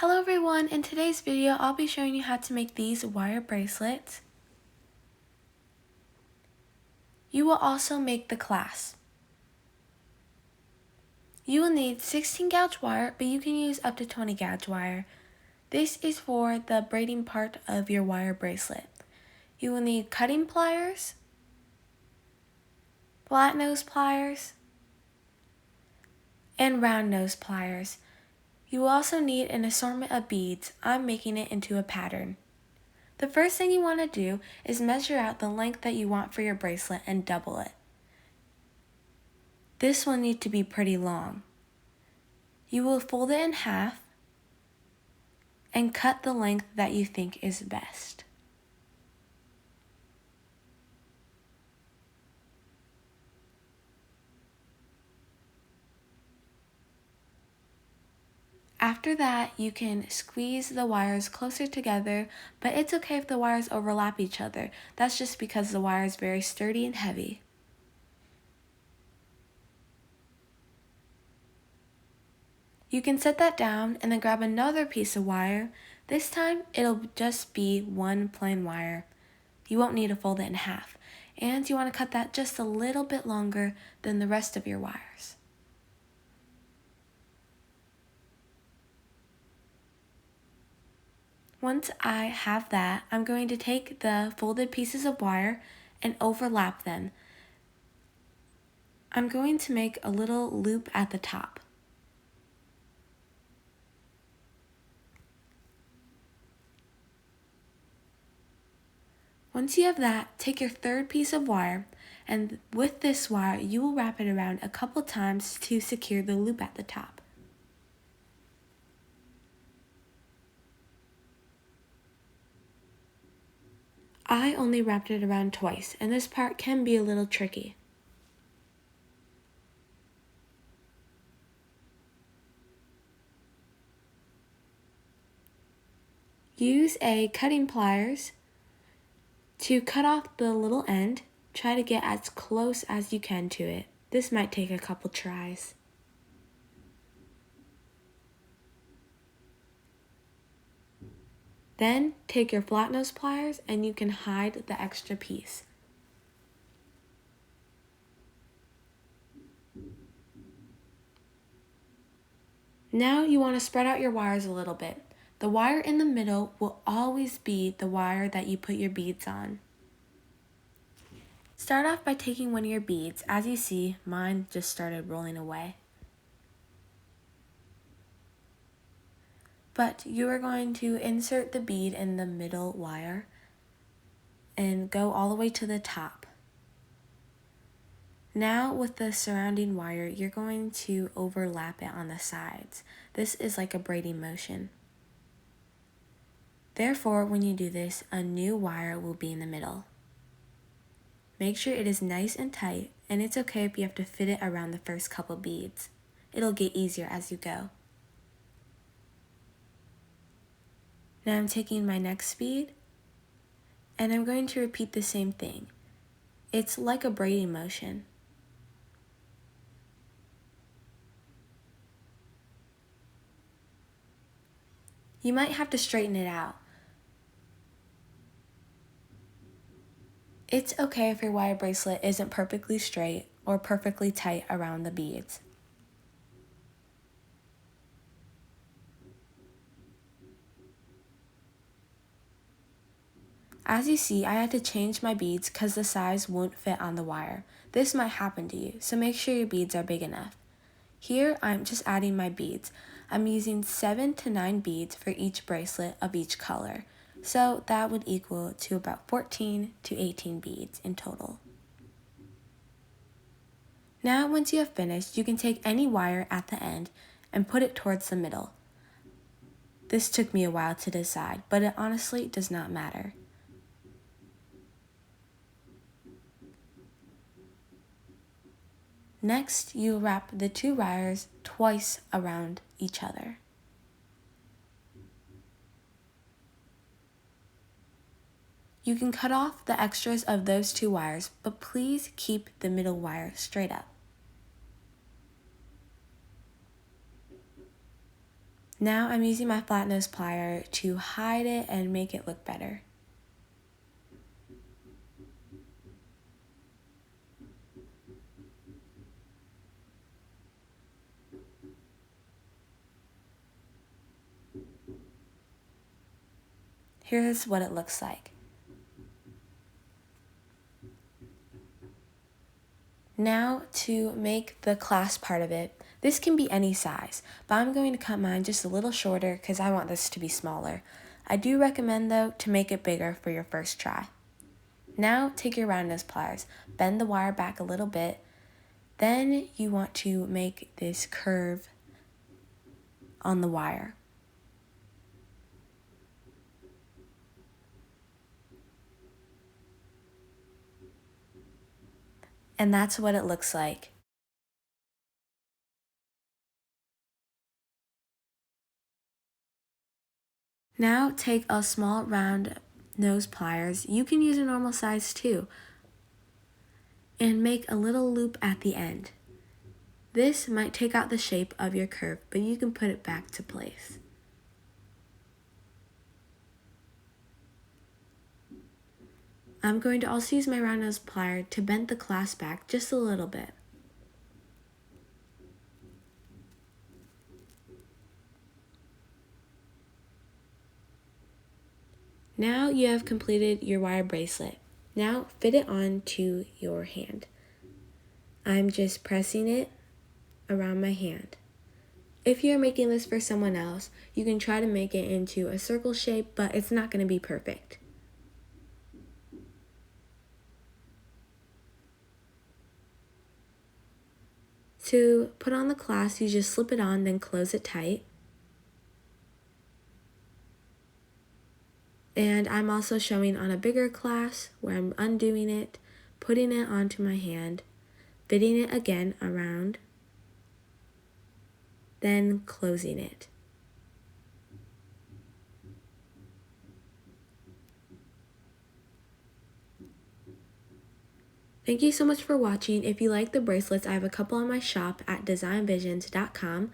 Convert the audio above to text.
Hello everyone, in today's video I'll be showing you how to make these wire bracelets. You will also make the clasp. You will need 16 gauge wire, but you can use up to 20 gauge wire. This is for the braiding part of your wire bracelet. You will need cutting pliers, flat nose pliers, and round nose pliers. You will also need an assortment of beads. I'm making it into a pattern. The first thing you want to do is measure out the length that you want for your bracelet and double it. This will need to be pretty long. You will fold it in half and cut the length that you think is best. After that, you can squeeze the wires closer together, but it's okay if the wires overlap each other. That's just because the wire is very sturdy and heavy. You can set that down and then grab another piece of wire. This time, it'll just be one plain wire. You won't need to fold it in half. And you want to cut that just a little bit longer than the rest of your wires. Once I have that, I'm going to take the folded pieces of wire and overlap them. I'm going to make a little loop at the top. Once you have that, take your third piece of wire, and with this wire, you will wrap it around a couple times to secure the loop at the top. I only wrapped it around twice, and this part can be a little tricky. Use a cutting pliers to cut off the little end. Try to get as close as you can to it. This might take a couple tries. Then take your flat nose pliers and you can hide the extra piece. Now you want to spread out your wires a little bit. The wire in the middle will always be the wire that you put your beads on. Start off by taking one of your beads. As you see, mine just started rolling away. But you are going to insert the bead in the middle wire and go all the way to the top. Now with the surrounding wire, you're going to overlap it on the sides. This is like a braiding motion. Therefore, when you do this, a new wire will be in the middle. Make sure it is nice and tight, and it's okay if you have to fit it around the first couple beads. It'll get easier as you go. Now I'm taking my next bead, and I'm going to repeat the same thing. It's like a braiding motion. You might have to straighten it out. It's okay if your wire bracelet isn't perfectly straight or perfectly tight around the beads. As you see, I had to change my beads because the size won't fit on the wire. This might happen to you, so make sure your beads are big enough. Here, I'm just adding my beads. I'm using 7 to 9 beads for each bracelet of each color. So that would equal to about 14 to 18 beads in total. Now, once you have finished, you can take any wire at the end and put it towards the middle. This took me a while to decide, but it honestly does not matter. Next, you wrap the two wires twice around each other. You can cut off the extras of those two wires, but please keep the middle wire straight up. Now I'm using my flat nose plier to hide it and make it look better. Here's what it looks like. Now to make the clasp part of it, this can be any size, but I'm going to cut mine just a little shorter because I want this to be smaller. I do recommend though to make it bigger for your first try. Now take your round nose pliers, bend the wire back a little bit, then you want to make this curve on the wire. And that's what it looks like. Now take a small round nose pliers, you can use a normal size too, and make a little loop at the end. This might take out the shape of your curve, but you can put it back to place. I'm going to also use my round nose plier to bend the clasp back just a little bit. Now you have completed your wire bracelet. Now fit it onto your hand. I'm just pressing it around my hand. If you're making this for someone else, you can try to make it into a circle shape, but it's not going to be perfect. To put on the clasp, you just slip it on, then close it tight. And I'm also showing on a bigger clasp where I'm undoing it, putting it onto my hand, fitting it again around, then closing it. Thank you so much for watching. If you like the bracelets, I have a couple on my shop at designvisions.com.